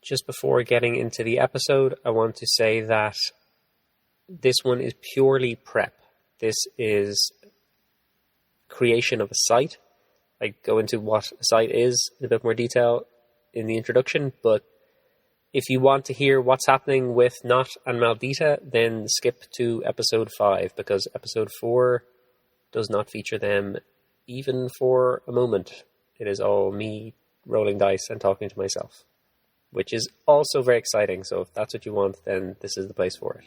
just before getting into the episode, I want to say that this one is purely prep. This is creation of a site. I go into what a site is in a bit more detail in the introduction, but if you want to hear what's happening with Not and Maldita, then skip to episode 5, because episode 4 does not feature them even for a moment. It is all me rolling dice and talking to myself, which is also very exciting. So if that's what you want, then this is the place for it.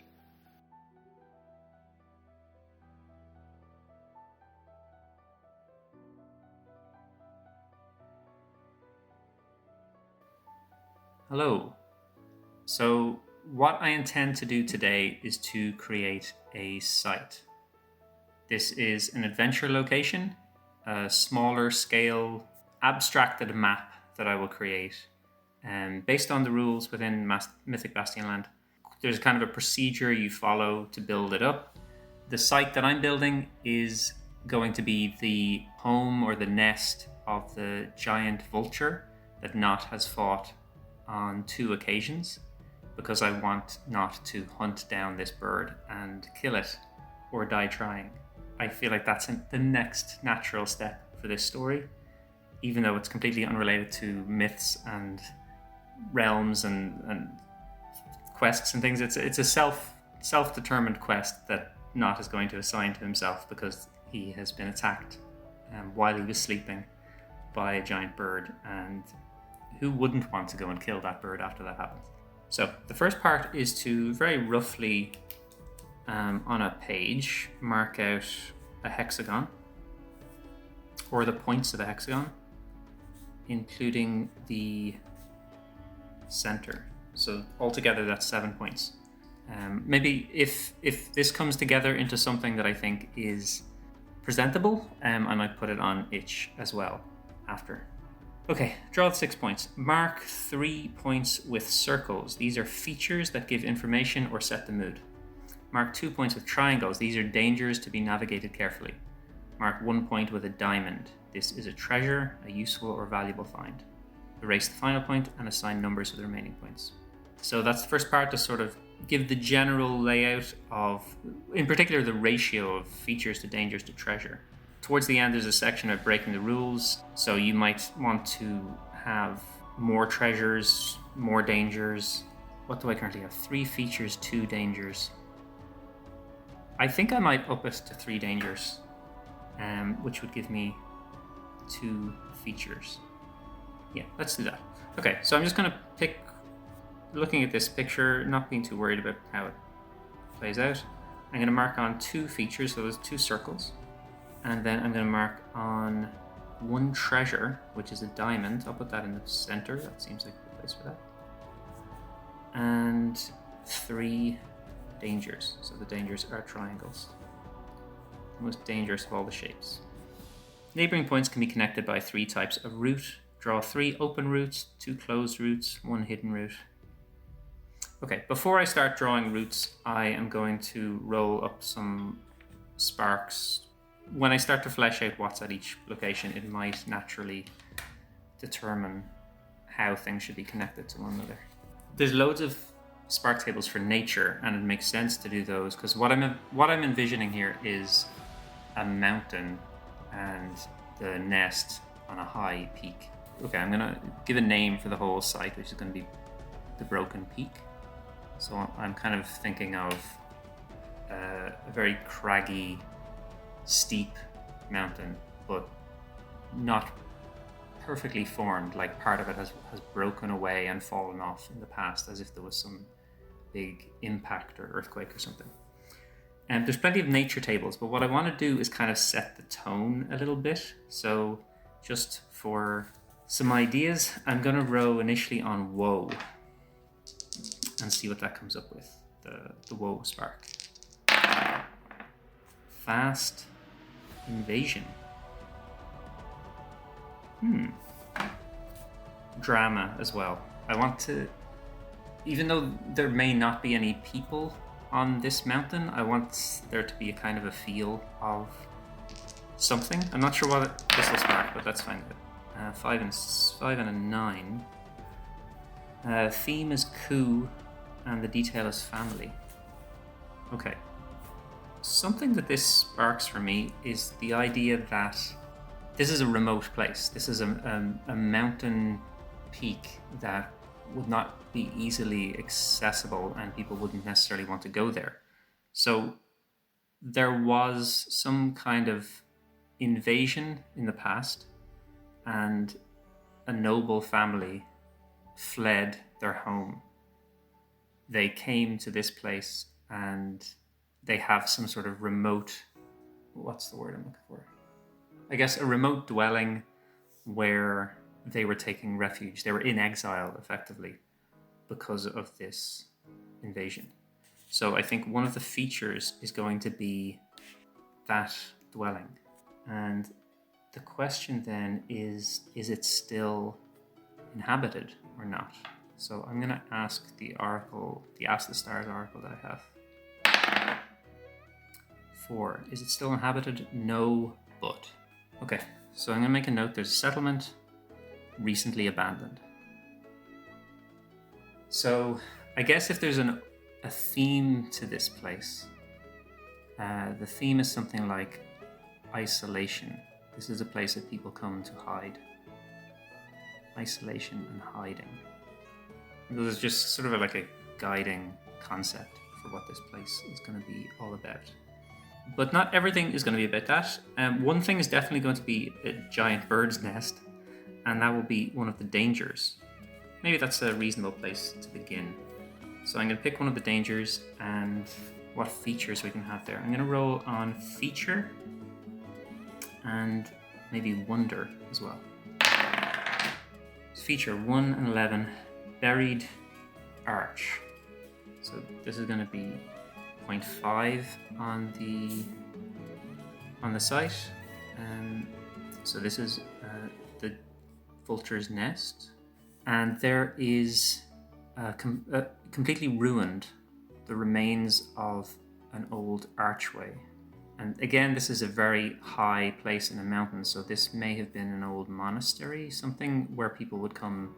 Hello. So what I intend to do today is to create a site. This is an adventure location, a smaller scale abstracted map that I will create. And based on the rules within Mythic Bastionland, there's kind of a procedure you follow to build it up. The site that I'm building is going to be the home or the nest of the giant vulture that Not has fought on 2 occasions, because I want Not to hunt down this bird and kill it or die trying. I feel like that's the next natural step for this story, even though it's completely unrelated to myths and realms and quests and things. It's a self-determined quest that Not is going to assign to himself because he has been attacked while he was sleeping by a giant bird, and who wouldn't want to go and kill that bird after that happens? So the first part is to very roughly on a page mark out a hexagon, or the points of the hexagon, including the center. So altogether that's 7 points. Maybe if this comes together into something that I think is presentable, I might put it on itch as well after. Okay, draw 6 points. Mark 3 points with circles. These are features that give information or set the mood. Mark 2 points with triangles. These are dangers to be navigated carefully. Mark 1 point with a diamond. This is a treasure, a useful or valuable find. Erase the final point and assign numbers to the remaining points. So that's the first part, to sort of give the general layout of, in particular, the ratio of features to dangers to treasure. Towards the end, there's a section of breaking the rules. So you might want to have more treasures, more dangers. What do I currently have? 3 features, 2 dangers. I think I might up it to 3 dangers, which would give me 2 features. Yeah, let's do that. Okay, so I'm just going to pick, looking at this picture, not being too worried about how it plays out. I'm going to mark on 2 features, so there's 2 circles. And then I'm going to mark on 1 treasure, which is a diamond. I'll put that in the center. That seems like a good place for that. And 3 dangers. So the dangers are triangles. The most dangerous of all the shapes. Neighboring points can be connected by 3 types of route. Draw 3 open routes, 2 closed routes, 1 hidden route. Okay, before I start drawing routes, I am going to roll up some sparks. When I start to flesh out what's at each location, it might naturally determine how things should be connected to one another. There's loads of spark tables for nature, and it makes sense to do those because what I'm envisioning here is a mountain and the nest on a high peak. Okay, I'm gonna give a name for the whole site, which is going to be the Broken Peak. So I'm kind of thinking of a very craggy, steep mountain, but not perfectly formed, like part of it has broken away and fallen off in the past, as if there was some big impact or earthquake or something. And there's plenty of nature tables, but what I want to do is kind of set the tone a little bit. So just for some ideas, I'm going to row initially on woe and see what that comes up with, the woe spark. Fast invasion. Drama as well. I want to, even though there may not be any people on this mountain, I want there to be a kind of a feel of something. I'm not sure what this will spark, but that's fine. 5 and a 9. Theme is coup, and the detail is family. Okay. Something that this sparks for me is the idea that this is a remote place. This is a mountain peak that would not be easily accessible, and people wouldn't necessarily want to go there. So there was some kind of invasion in the past, and a noble family fled their home. They came to this place, and they have some sort of remote, what's the word I'm looking for? I guess a remote dwelling where they were taking refuge. They were in exile, effectively, because of this invasion. So I think one of the features is going to be that dwelling. And the question then is it still inhabited or not? So I'm going to ask the oracle, the Ask the Stars oracle that I have. 4. Is it still inhabited? No, but. Okay, so I'm going to make a note. There's a settlement recently abandoned. So I guess if there's a theme to this place, the theme is something like isolation. This is a place that people come to hide. Isolation and hiding. This is just sort of like a guiding concept for what this place is going to be all about. But not everything is going to be about that. One thing is definitely going to be a giant bird's nest, and that will be one of the dangers. Maybe that's a reasonable place to begin. So I'm going to pick one of the dangers and what features we can have there. I'm going to roll on feature and maybe wonder as well. Feature 1 and 11, buried arch. So this is going to be 0.5 on the site. So this is the vulture's nest, and there is completely ruined the remains of an old archway. And again, this is a very high place in the mountains, so this may have been an old monastery, something where people would come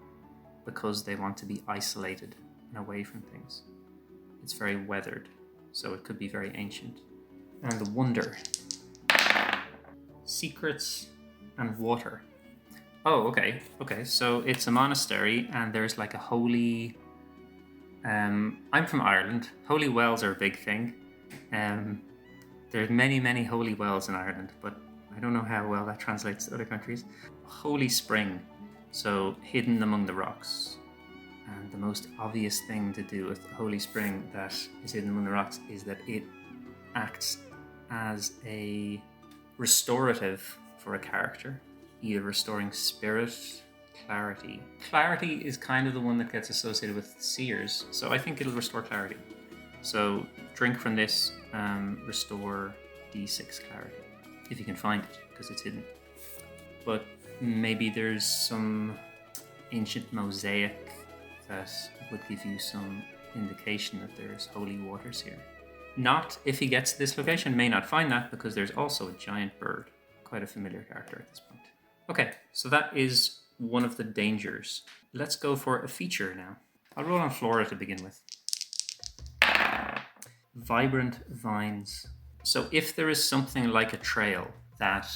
because they want to be isolated and away from things. It's very weathered, so it could be very ancient. And the wonder. Secrets and water. Oh, okay, so it's a monastery, and there's like a holy... I'm from Ireland. Holy wells are a big thing. There's many holy wells in Ireland, but I don't know how well that translates to other countries. Holy spring, so hidden among the rocks. And the most obvious thing to do with the holy spring that is hidden among the rocks is that it acts as a restorative for a character, either restoring spirit, clarity. Clarity is kind of the one that gets associated with seers, so I think it'll restore clarity. So drink from this, restore D6 clarity, if you can find it, because it's hidden. But maybe there's some ancient mosaic that would give you some indication that there's holy waters here. Not if he gets to this location, may not find that, because there's also a giant bird, quite a familiar character at this point. Okay, so that is one of the dangers. Let's go for a feature now. I'll roll on Flora to begin with. Vibrant vines. So if there is something like a trail that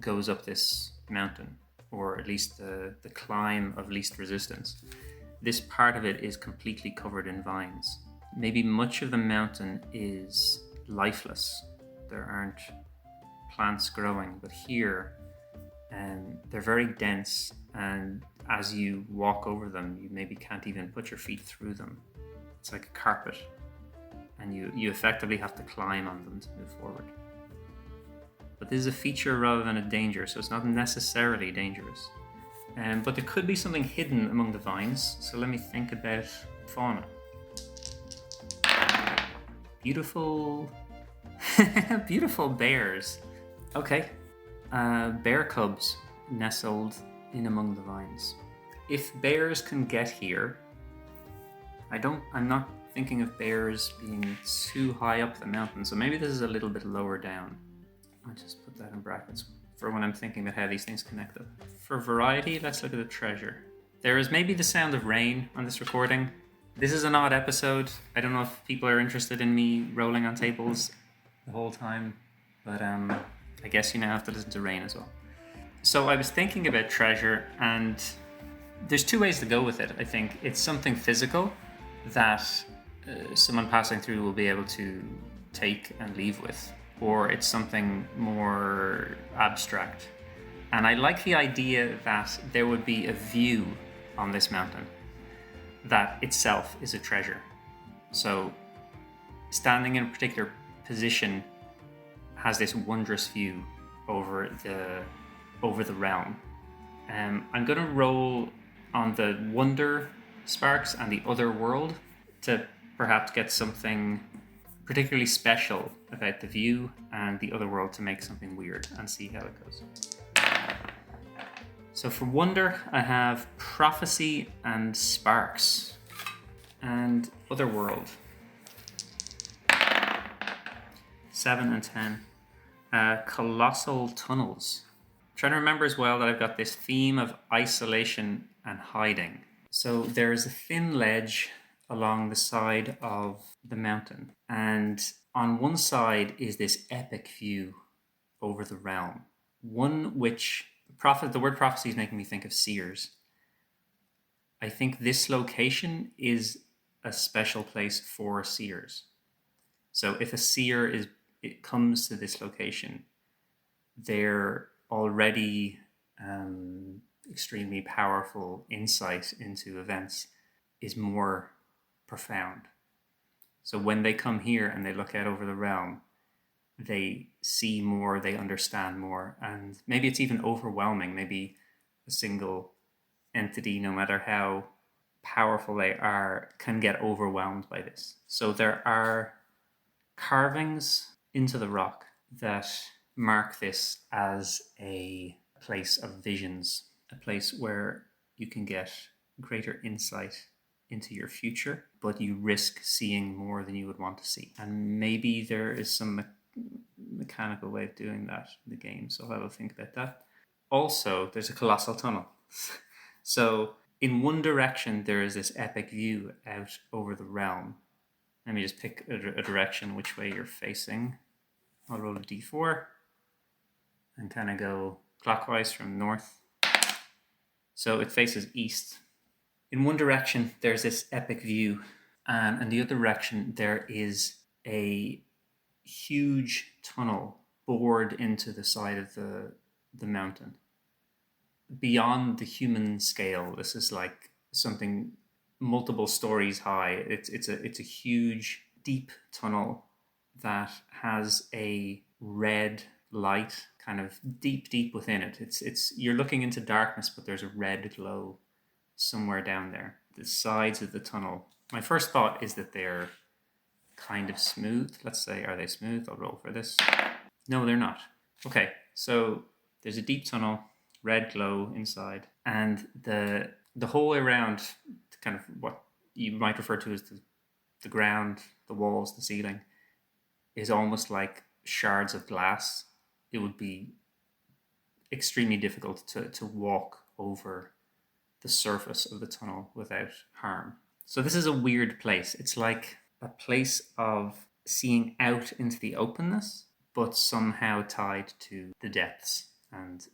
goes up this mountain, or at least the climb of least resistance, this part of it is completely covered in vines. Maybe much of the mountain is lifeless. There aren't plants growing, but here they're very dense, and as you walk over them, you maybe can't even put your feet through them. It's like a carpet, and you effectively have to climb on them to move forward. But this is a feature rather than a danger, so it's not necessarily dangerous. But there could be something hidden among the vines, so let me think about fauna. Beautiful, beautiful bears. Okay, bear cubs nestled in among the vines. If bears can get here, I'm not thinking of bears being too high up the mountain, so maybe this is a little bit lower down. I'll just put that in brackets for when I'm thinking about how these things connect up. For variety, let's look at the treasure. There is maybe the sound of rain on this recording. This is an odd episode. I don't know if people are interested in me rolling on tables the whole time, but I guess you now have to listen to rain as well. So I was thinking about treasure, and there's two ways to go with it, I think. It's something physical that someone passing through will be able to take and leave with, or it's something more abstract. And I like the idea that there would be a view on this mountain that itself is a treasure. So standing in a particular position has this wondrous view over the realm. I'm going to roll on the wonder sparks and the other world to perhaps get something particularly special about the view, and the other world to make something weird, and see how it goes. So for wonder, I have prophecy and sparks, and other world. 7 and 10. Colossal tunnels. I'm trying to remember as well that I've got this theme of isolation and hiding. So there's a thin ledge along the side of the mountain, and on one side is this epic view over the realm. One which the word prophecy is making me think of seers. I think this location is a special place for seers. So if a seer comes to this location, their already extremely powerful insight into events is more profound. So when they come here and they look out over the realm, they see more, they understand more, and maybe it's even overwhelming. Maybe a single entity, no matter how powerful they are, can get overwhelmed by this. So there are carvings into the rock that mark this as a place of visions, a place where you can get greater insight into your future, but you risk seeing more than you would want to see. And maybe there is some mechanical way of doing that in the game, so I'll have a think about that. Also, there's a colossal tunnel. So in one direction, there is this epic view out over the realm. Let me just pick a direction which way you're facing. I'll roll a d4 and kind of go clockwise from north. So it faces east. In one direction, there's this epic view, and in the other direction, there is a huge tunnel bored into the side of the mountain. Beyond the human scale, this is like something multiple stories high. It's a huge, deep tunnel that has a red light kind of deep within it. It's you're looking into darkness, but there's a red glow somewhere down there. The sides of the tunnel. My first thought is that they're kind of smooth. Let's say, are they smooth? I'll roll for this. No, they're not. Okay, so there's a deep tunnel, red glow inside, and the whole way around, kind of what you might refer to as the ground, the walls, the ceiling, is almost like shards of glass. It would be extremely difficult to walk over the surface of the tunnel without harm. So this is a weird place. It's like a place of seeing out into the openness, but somehow tied to the depths and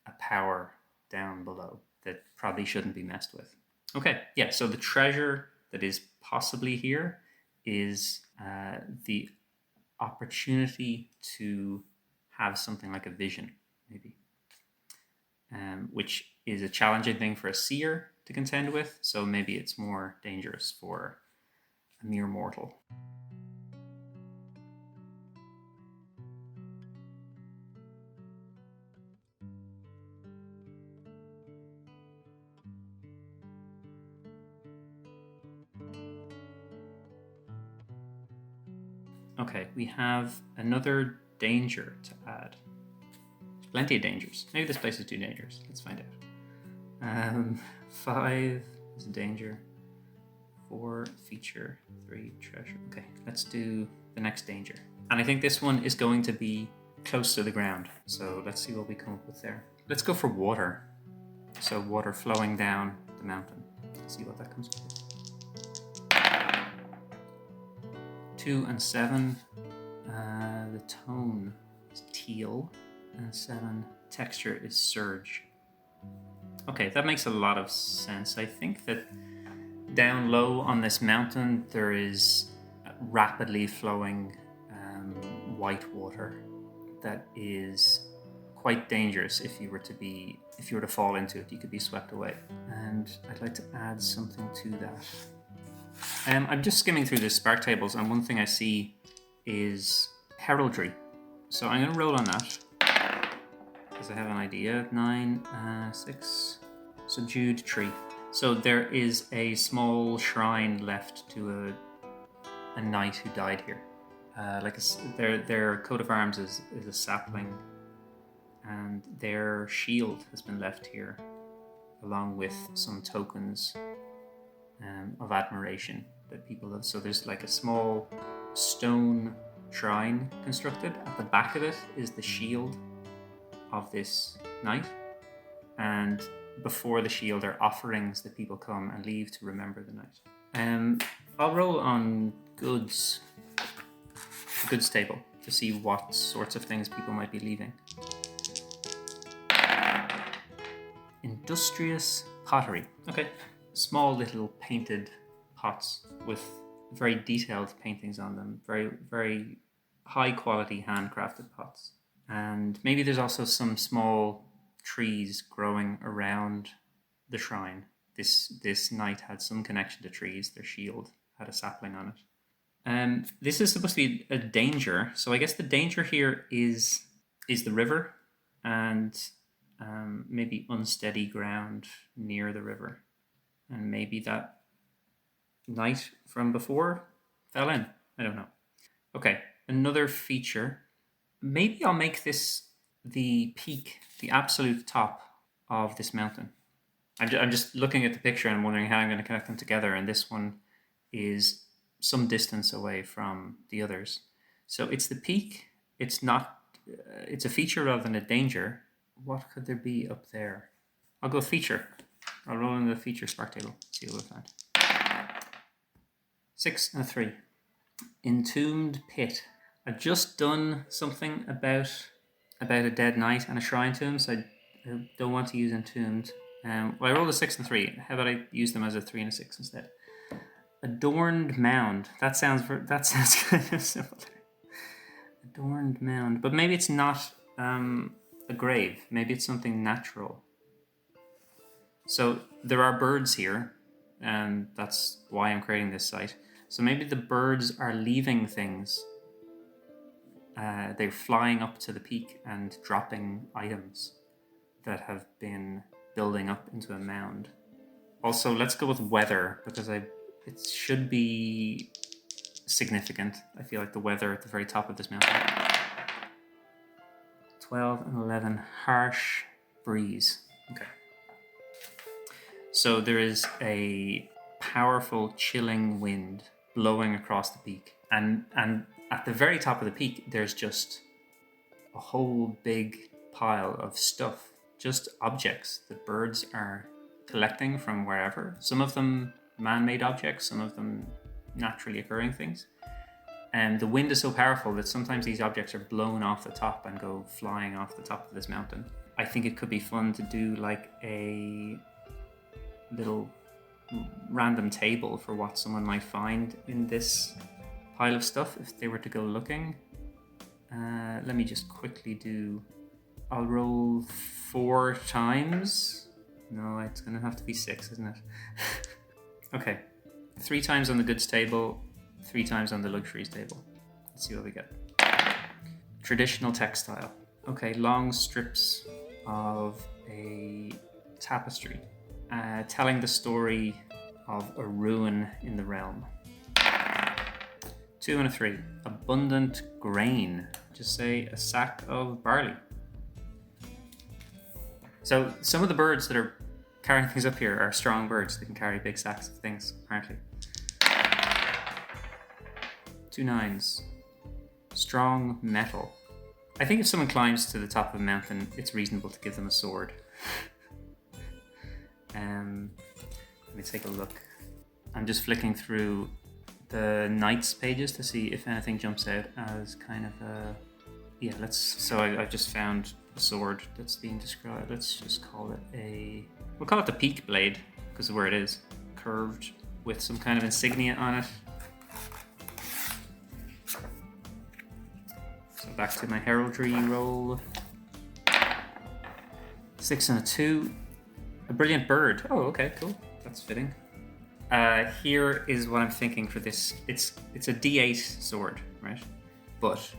a power down below that probably shouldn't be messed with. Okay, yeah, so the treasure that is possibly here is the opportunity to have something like a vision, maybe, which is a challenging thing for a seer to contend with, so maybe it's more dangerous for a mere mortal. Okay, we have another danger to add. There's plenty of dangers. Maybe this place is too dangerous. Let's find out. 5 is a danger. 4 feature. 3 treasure. Okay, let's do the next danger. And I think this one is going to be close to the ground. So let's see what we come up with there. Let's go for water. So water flowing down the mountain. Let's see what that comes up with. 2 and 7. The tone is teal, and 7 texture is surge. Okay, that makes a lot of sense. I think that down low on this mountain there is rapidly flowing white water that is quite dangerous. If you were to fall into it, you could be swept away. And I'd like to add something to that. I'm just skimming through the spark tables, and one thing I see is heraldry. So I'm going to roll on that because I have an idea. 9, 6, subdued tree. So there is a small shrine left to a knight who died here. Their coat of arms is a sapling, and their shield has been left here, along with some tokens of admiration that people have. So there's like a small stone shrine constructed. At the back of it is the shield of this knight, and before the shield are offerings that people come and leave to remember the night. I'll roll on goods, the goods table, to see what sorts of things people might be leaving. Industrious pottery. Okay. Small little painted pots with very detailed paintings on them. Very, very high quality handcrafted pots. And maybe there's also some small trees growing around the shrine. This knight had some connection to trees. Their shield had a sapling on it. This is supposed to be a danger. So I guess the danger here is the river, and maybe unsteady ground near the river. And maybe that knight from before fell in. I don't know. Okay, another feature. Maybe I'll make this the peak, the absolute top of this mountain. I'm just looking at the picture and wondering how I'm going to connect them together. And this one is some distance away from the others. So it's the peak. It's not. It's a feature rather than a danger. What could there be up there? I'll go feature. I'll roll in the feature spark table. See what we find. 6 and 3. Entombed pit. I've just done something about a dead knight and a shrine to him, so I don't want to use entombed. Well, I rolled a 6 and 3. How about I use them as a 3 and a 6 instead? Adorned mound. That sounds kind of similar. Adorned mound, but maybe it's not a grave. Maybe it's something natural. So there are birds here, and that's why I'm creating this site. So maybe the birds are leaving things. They're flying up to the peak and dropping items that have been building up into a mound. Also, let's go with weather, because it should be significant. I feel like the weather at the very top of this mountain. 12 and 11, harsh breeze. Okay. So there is a powerful chilling wind blowing across the peak. And at the very top of the peak, there's just a whole big pile of stuff, just objects that birds are collecting from wherever. Some of them man-made objects, some of them naturally occurring things. And the wind is so powerful that sometimes these objects are blown off the top and go flying off the top of this mountain. I think it could be fun to do like a little random table for what someone might find in this pile of stuff if they were to go looking. Let me just quickly do... I'll roll 4 times. No, it's going to have to be 6, isn't it? Okay. 3 times on the goods table, 3 times on the luxuries table. Let's see what we get. Traditional textile. Okay, long strips of a tapestry, telling the story of a ruin in the realm. 2 and a 3. Abundant grain. Just say a sack of barley. So some of the birds that are carrying things up here are strong birds. They can carry big sacks of things, apparently. 2 9s. Strong metal. I think if someone climbs to the top of a mountain, it's reasonable to give them a sword. me take a look. I'm just flicking through the Knights pages to see if anything jumps out as kind of a... Yeah, I've just found a sword that's being described. Let's just call it we'll call it the Peak Blade, because of where it is. Curved with some kind of insignia on it. So back to my heraldry roll. 6 and a 2. A brilliant bird. Oh, okay, cool. That's fitting. Here is what I'm thinking for this. It's a D8 sword, right? But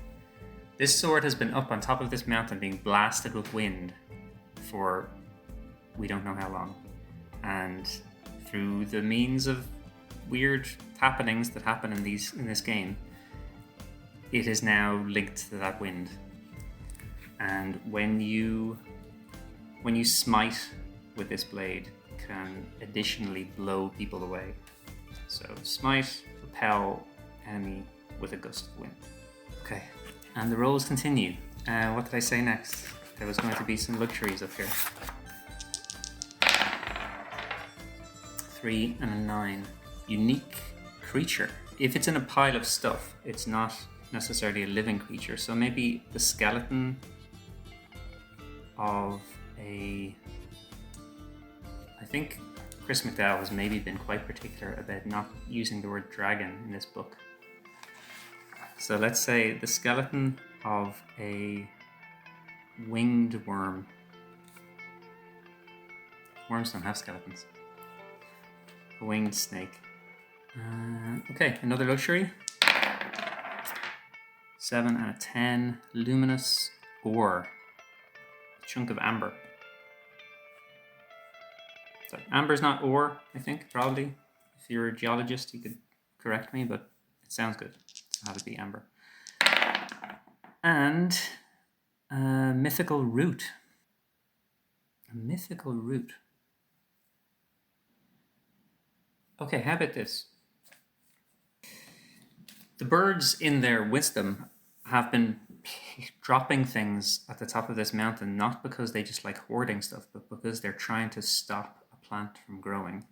this sword has been up on top of this mountain being blasted with wind for we don't know how long. And through the means of weird happenings that happen in this game, it is now linked to that wind. And when you smite with this blade, can additionally blow people away. So smite, repel enemy with a gust of wind. Okay, and the rolls continue. What did I say next? There was going to be some luxuries up here. 3 and a 9. Unique creature. If it's in a pile of stuff, it's not necessarily a living creature. So maybe the skeleton of a... I think Chris McDowell has maybe been quite particular about not using the word dragon in this book. So let's say the skeleton of a winged worm. Worms don't have skeletons. A winged snake. Okay, another luxury. 7 out of 10. Luminous ore. A chunk of amber. So amber's not ore, I think, probably. If you're a geologist, you could correct me, but it sounds good. So have it be amber. And a mythical root. A mythical root. Okay, how about this? The birds, in their wisdom, have been dropping things at the top of this mountain, not because they just like hoarding stuff, but because they're trying to stop a plant from growing.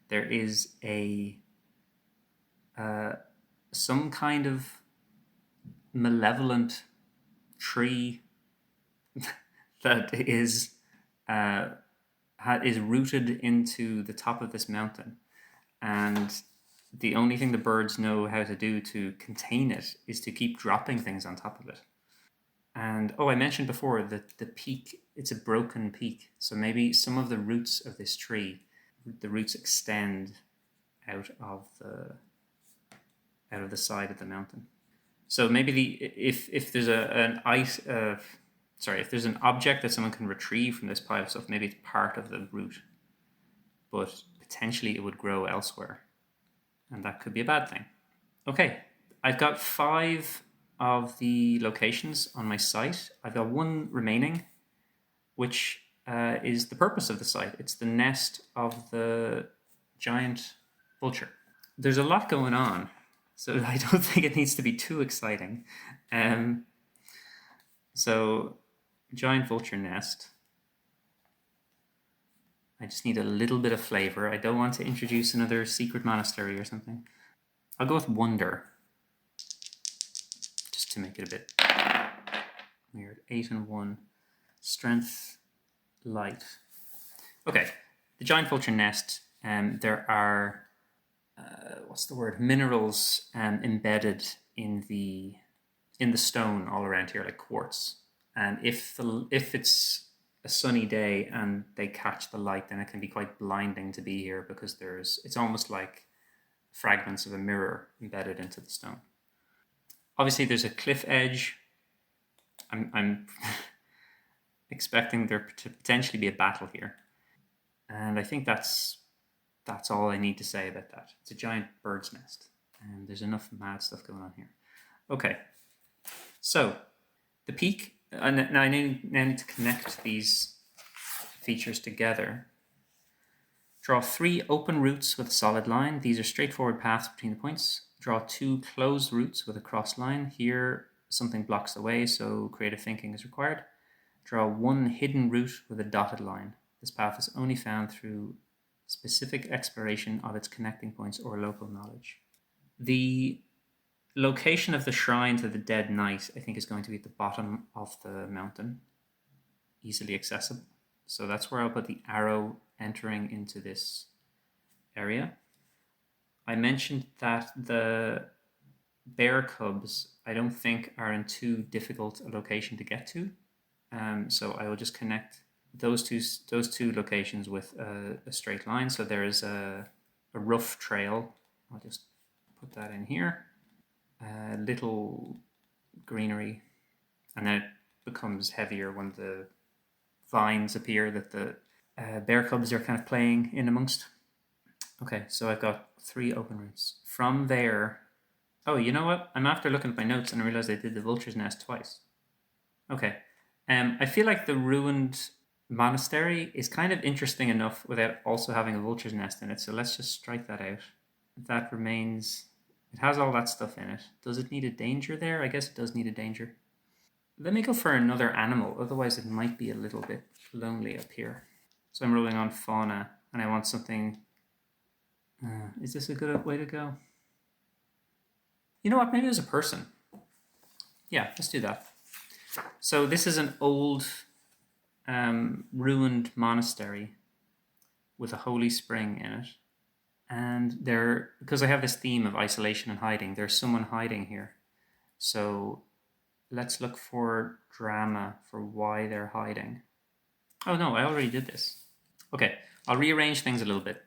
There is some kind of malevolent tree that is rooted into the top of this mountain, and the only thing the birds know how to do to contain it is to keep dropping things on top of it. And I mentioned before that the peak, it's a broken peak, so maybe some of the roots of this tree, the roots extend out of the side of the mountain. So maybe if there's if there's an object that someone can retrieve from this pile of stuff, maybe it's part of the root, but potentially it would grow elsewhere, and that could be a bad thing. Okay, I've got 5 of the locations on my site. I've got 1 remaining, which is the purpose of the site. It's the nest of the giant vulture. There's a lot going on, so I don't think it needs to be too exciting. So, giant vulture nest. I just need a little bit of flavor. I don't want to introduce another secret monastery or something. I'll go with wonder, just to make it a bit weird. 8 and 1. Strength, light. Okay, the giant vulture nest. There are minerals embedded in the stone all around here, like quartz. And if it's a sunny day and they catch the light, then it can be quite blinding to be here, because it's almost like fragments of a mirror embedded into the stone. Obviously, there's a cliff edge. I'm expecting there to potentially be a battle here, and I think that's all I need to say about that. It's a giant bird's nest, and there's enough mad stuff going on here. Okay, so the peak. Now I need to connect these features together. Draw 3 open routes with a solid line. These are straightforward paths between the points. Draw 2 closed routes with a cross line. Here, something blocks the way, so creative thinking is required. Draw 1 hidden route with a dotted line. This path is only found through specific exploration of its connecting points or local knowledge. The location of the shrine to the dead knight, I think, is going to be at the bottom of the mountain, easily accessible. So that's where I'll put the arrow entering into this area. I mentioned that the bear cubs, I don't think, are in too difficult a location to get to. So I will just connect those two locations with a straight line. So there is a rough trail. I'll just put that in here. A little greenery, and then it becomes heavier when the vines appear that the bear cubs are kind of playing in amongst. Okay, so I've got 3 open routes. From there, oh, you know what? I'm after looking at my notes and I realized I did the vulture's nest twice. Okay, I feel like the ruined monastery is kind of interesting enough without also having a vulture's nest in it, so let's just strike that out. That remains. It has all that stuff in it. Does it need a danger there? I guess it does need a danger. Let me go for another animal, otherwise it might be a little bit lonely up here. So I'm rolling on fauna, and I want something. Is this a good way to go? You know what? Maybe there's a person. Yeah, let's do that. So this is an old, ruined monastery with a holy spring in it. And because I have this theme of isolation and hiding, there's someone hiding here. So let's look for drama for why they're hiding. Oh no, I already did this. Okay, I'll rearrange things a little bit,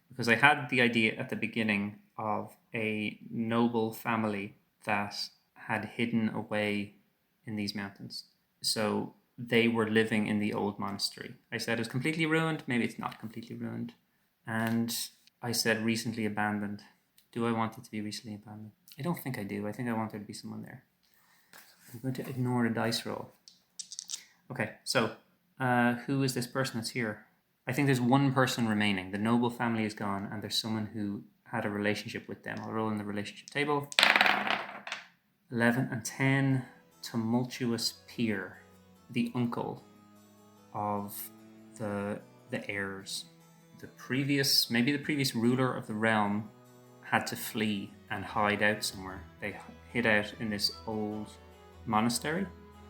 because I had the idea at the beginning of a noble family that had hidden away in these mountains. So they were living in the old monastery. I said it was completely ruined. Maybe it's not completely ruined. And I said recently abandoned. Do I want it to be recently abandoned? I don't think I do. I think I want there to be someone there. I'm going to ignore the dice roll. Okay, so who is this person that's here? I think there's one person remaining. The noble family is gone, and there's someone who had a relationship with them. I'll roll in the relationship table. 11 and 10. Tumultuous peer. The uncle of the heirs. Maybe the previous ruler of the realm had to flee and hide out somewhere. They hid out in this old monastery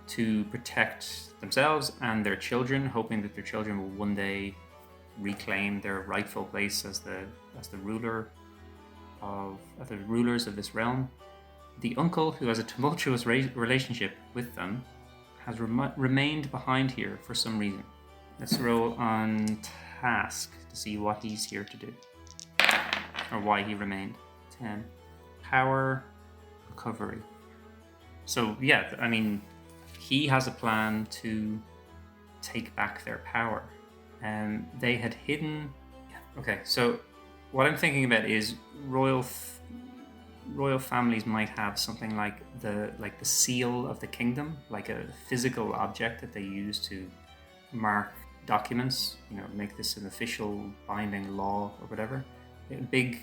to protect themselves and their children, hoping that their children will one day reclaim their rightful place as the rulers of this realm. The uncle, who has a tumultuous relationship with them, has remained behind here for some reason. Let's roll on task to see what he's here to do, or why he remained. 10. Power recovery. So yeah, I mean, he has a plan to take back their power. They had hidden. Okay, so what I'm thinking about is royal families might have something like the seal of the kingdom, like a physical object that they use to mark documents, make this an official binding law or whatever. A big,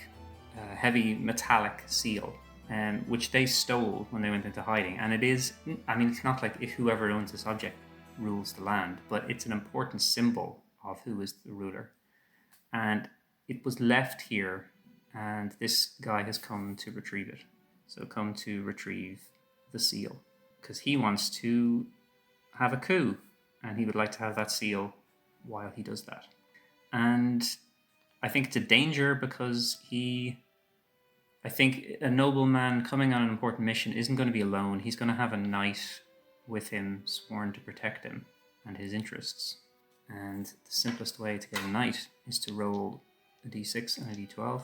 heavy metallic seal, which they stole when they went into hiding. And it is, it's not like if whoever owns this object rules the land, but it's an important symbol of who is the ruler. And it was left here, and this guy has come to retrieve it. So come to retrieve the seal, because he wants to have a coup, and he would like to have that seal while he does that. And I think it's a danger because I think a nobleman coming on an important mission isn't going to be alone. He's going to have a knight with him sworn to protect him and his interests. And the simplest way to get a knight is to roll a d6 and a d12.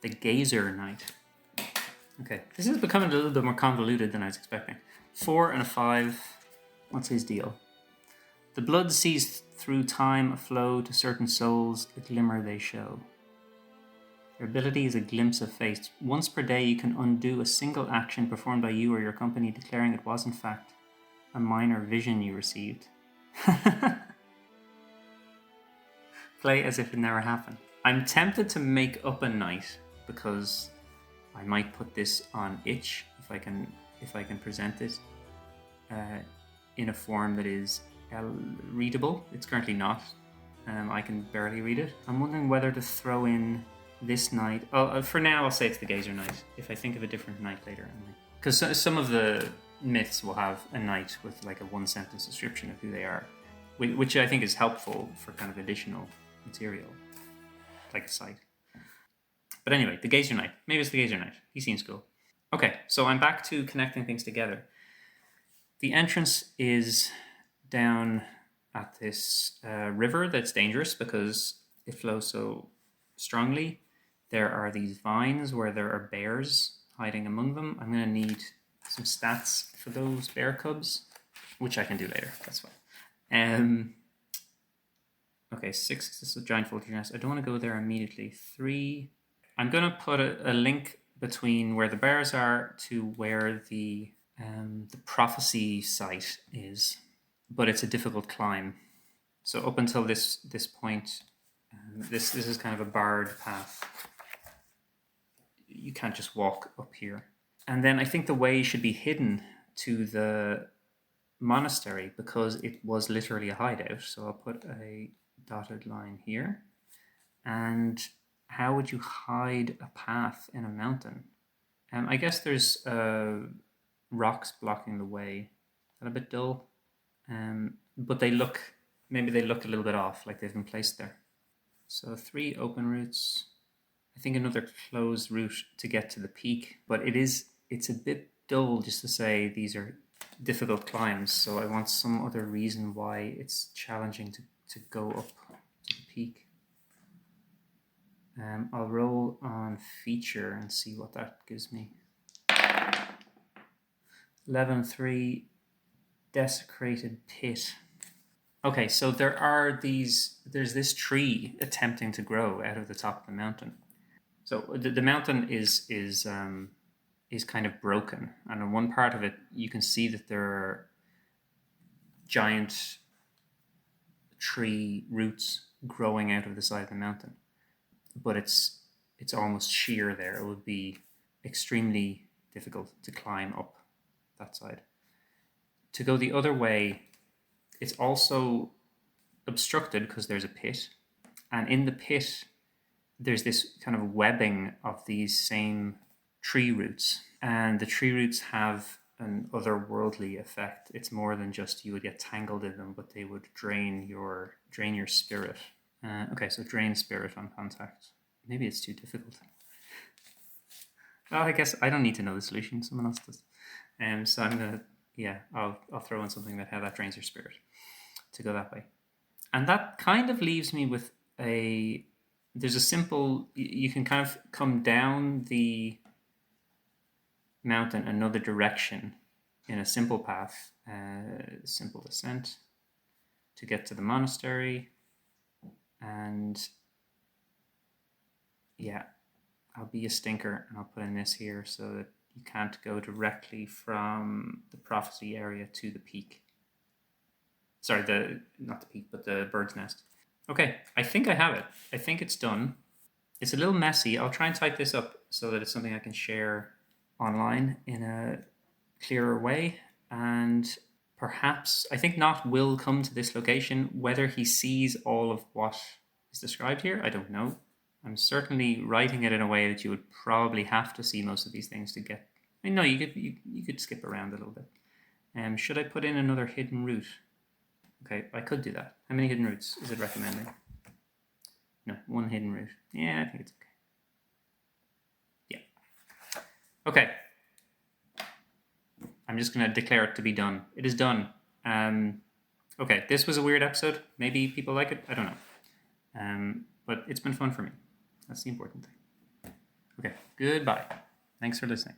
The Gazer Knight. Okay, this is becoming a little bit more convoluted than I was expecting. 4 and a 5. What's his deal? The blood sees through time a flow to certain souls, a glimmer they show. Their ability is a glimpse of fate. Once per day you can undo a single action performed by you or your company, declaring it was in fact a minor vision you received. Play as if it never happened. I'm tempted to make up a knight because I might put this on itch if I can present it in a form that is readable. It's currently not. I can barely read it. I'm wondering whether to throw in this knight. Oh, for now, I'll say it's the Gazer Knight. If I think of a different knight later, because some of the myths will have a knight with like a one-sentence description of who they are, which I think is helpful for kind of additional material, like a site. But anyway, the Gazer Knight. Maybe it's the Gazer Knight. He seems cool. Okay, so I'm back to connecting things together. The entrance is down at this river that's dangerous because it flows so strongly. There are these vines where there are bears hiding among them. I'm going to need some stats for those bear cubs, which I can do later. That's fine. Okay, 6. This is a giant vulture nest. I don't want to go there immediately. 3. I'm going to put a link between where the bears are to where the prophecy site is, but it's a difficult climb. So up until this point, this is kind of a barred path. You can't just walk up here. And then I think the way should be hidden to the monastery because it was literally a hideout. So I'll put a dotted line here. And how would you hide a path in a mountain? I guess there's rocks blocking the way. Is that a bit dull? But maybe they look a little bit off, like they've been placed there. So 3 open routes. I think another closed route to get to the peak, but it's a bit dull just to say these are difficult climbs. So I want some other reason why it's challenging to go up to the peak. I'll roll on feature and see what that gives me. 11-3, desecrated pit. Okay, so there's this tree attempting to grow out of the top of the mountain. So the mountain is kind of broken, and on one part of it you can see that there are giant tree roots growing out of the side of the mountain, but it's almost sheer there. It would be extremely difficult to climb up that side. To go the other way, it's also obstructed because there's a pit, and in the pit there's this kind of webbing of these same tree roots, and the tree roots have an otherworldly effect. It's more than just you would get tangled in them, but they would drain your spirit. Okay, so drain spirit on contact. Maybe it's too difficult. Well, I guess I don't need to know the solution. Someone else does. So I'm gonna, I'll throw in something that drains your spirit to go that way, and that kind of leaves me with there's a simple. You can kind of come down the mountain another direction in a simple path, simple descent to get to the monastery, and I'll be a stinker and I'll put in this here so that you can't go directly from the prophecy area to the peak. Sorry, not the peak, but the bird's nest. Okay, I think I have it. I think it's done. It's a little messy. I'll try and type this up so that it's something I can share online in a clearer way. And perhaps, I think Not will come to this location. Whether he sees all of what is described here, I don't know. I'm certainly writing it in a way that you would probably have to see most of these things to get. I mean, no, you could skip around a little bit. Should I put in another hidden route? Okay, I could do that. How many hidden routes is it recommending? No, 1 hidden route. Yeah, I think it's okay. Yeah. Okay. I'm just going to declare it to be done. It is done. Okay, this was a weird episode. Maybe people like it. I don't know. But it's been fun for me. That's the important thing. Okay, goodbye. Thanks for listening.